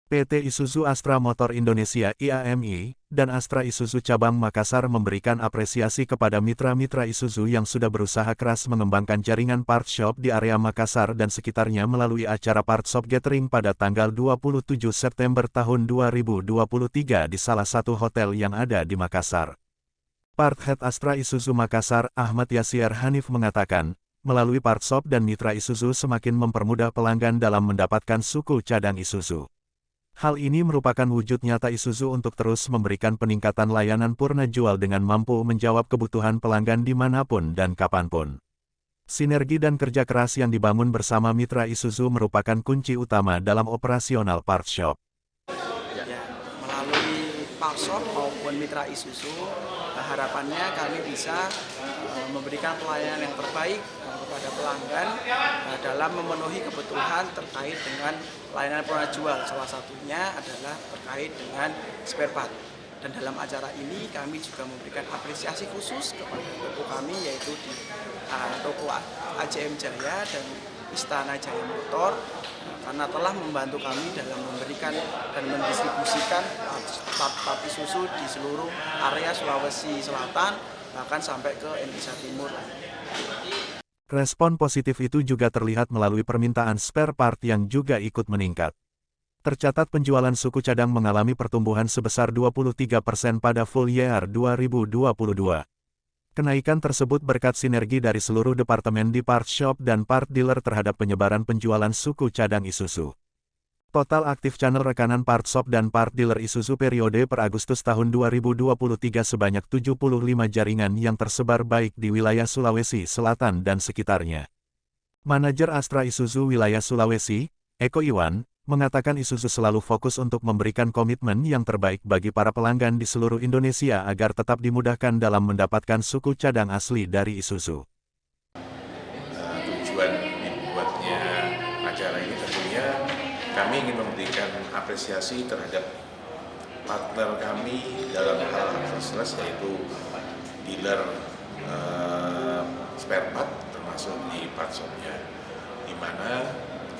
PT Isuzu Astra Motor Indonesia (IAMI) dan Astra Isuzu Cabang Makassar memberikan apresiasi kepada mitra-mitra Isuzu yang sudah berusaha keras mengembangkan jaringan part shop di area Makassar dan sekitarnya melalui acara Part Shop Gathering pada tanggal 27 September tahun 2023 di salah satu hotel yang ada di Makassar. Part Head Astra Isuzu Makassar, Ahmad Yasir Hanif mengatakan, melalui Part Shop dan mitra Isuzu semakin mempermudah pelanggan dalam mendapatkan suku cadang Isuzu. Hal ini merupakan wujud nyata Isuzu untuk terus memberikan peningkatan layanan purna jual dengan mampu menjawab kebutuhan pelanggan dimanapun dan kapanpun. Sinergi dan kerja keras yang dibangun bersama mitra Isuzu merupakan kunci utama dalam operasional part shop. Ya, melalui part shop maupun mitra Isuzu, harapannya kami bisa memberikan pelayanan yang terbaik kepada pelanggan dalam memenuhi kebutuhan terkait dengan layanan purna jual. Salah satunya adalah terkait dengan spare part. Dan dalam acara ini kami juga memberikan apresiasi khusus kepada toko kami, yaitu di toko AJM Jaya dan Istana Jaya Motor, karena telah membantu kami dalam memberikan dan mendistribusikan part Isuzu di seluruh area Sulawesi Selatan, bahkan sampai ke Indonesia Timur. Respon positif itu juga terlihat melalui permintaan spare part yang juga ikut meningkat. Tercatat penjualan suku cadang mengalami pertumbuhan sebesar 23% pada full year 2022. Kenaikan tersebut berkat sinergi dari seluruh departemen di part shop dan part dealer terhadap penyebaran penjualan suku cadang Isuzu. Total aktif channel rekanan part shop dan part dealer Isuzu periode per Agustus tahun 2023 sebanyak 75 jaringan yang tersebar baik di wilayah Sulawesi Selatan dan sekitarnya. Manajer Astra Isuzu wilayah Sulawesi, Eko Iwan, mengatakan Isuzu selalu fokus untuk memberikan komitmen yang terbaik bagi para pelanggan di seluruh Indonesia agar tetap dimudahkan dalam mendapatkan suku cadang asli dari Isuzu. Tujuan dibuatnya acara ini tentunya kami ingin memberikan apresiasi terhadap partner kami dalam hal aksesoris, yaitu dealer spare part termasuk di part shop-nya, di mana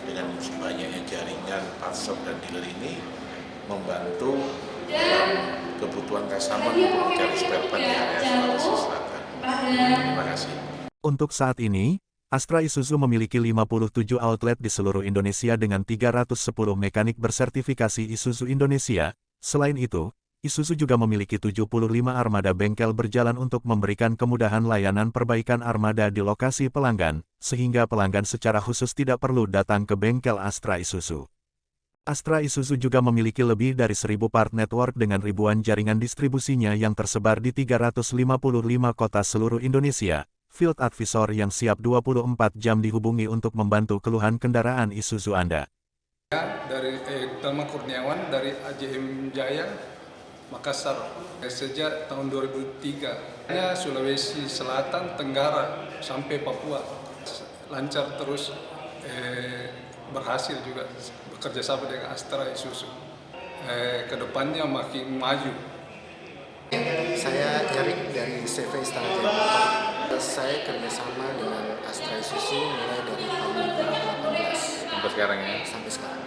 dengan banyaknya jaringan part shop dan dealer ini membantu dalam kebutuhan customer untuk mencari spare part di area Sulawesi Selatan. Terima kasih. Untuk saat ini, Astra Isuzu memiliki 57 outlet di seluruh Indonesia dengan 310 mekanik bersertifikasi Isuzu Indonesia. Selain itu, Isuzu juga memiliki 75 armada bengkel berjalan untuk memberikan kemudahan layanan perbaikan armada di lokasi pelanggan, sehingga pelanggan secara khusus tidak perlu datang ke bengkel Astra Isuzu. Astra Isuzu juga memiliki lebih dari 1000 part network dengan ribuan jaringan distribusinya yang tersebar di 355 kota seluruh Indonesia. Field Advisor yang siap 24 jam dihubungi untuk membantu keluhan kendaraan Isuzu Anda. Dari Thelma Kurniawan dari AJM Jaya, Makassar. Sejak tahun 2003, Sulawesi Selatan, Tenggara, sampai Papua. Lancar terus, berhasil juga bekerja sama dengan Astra Isuzu. Kedepannya makin maju. Saya Erik dari CV Istana Jaya Motor. Saya kerjasama dengan Astra Isuzu mulai dari tahun 2018 Sampai sekarang ya? sampai sekarang.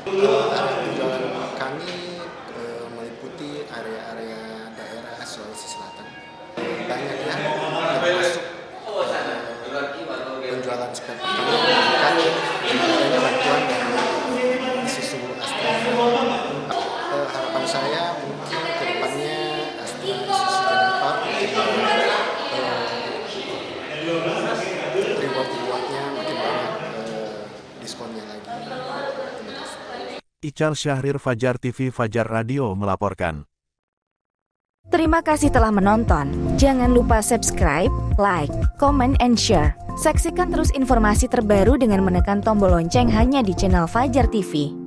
Area penjualan kami meliputi area-area daerah Sulawesi Selatan. Banyak ya, termasuk penjualan spare part kami menunjukkan adanya bantuan dari Isuzu Astra. Harapan saya mungkin ke depannya Astra Isuzu Cadang Part reward-rewardnya makin banyak, diskonnya lagi. Terima kasih. Ical Syahrir, Fajar TV, Fajar Radio melaporkan. Terima kasih telah menonton. Jangan lupa subscribe, like, comment, and share. Saksikan terus informasi terbaru dengan menekan tombol lonceng hanya di channel Fajar TV.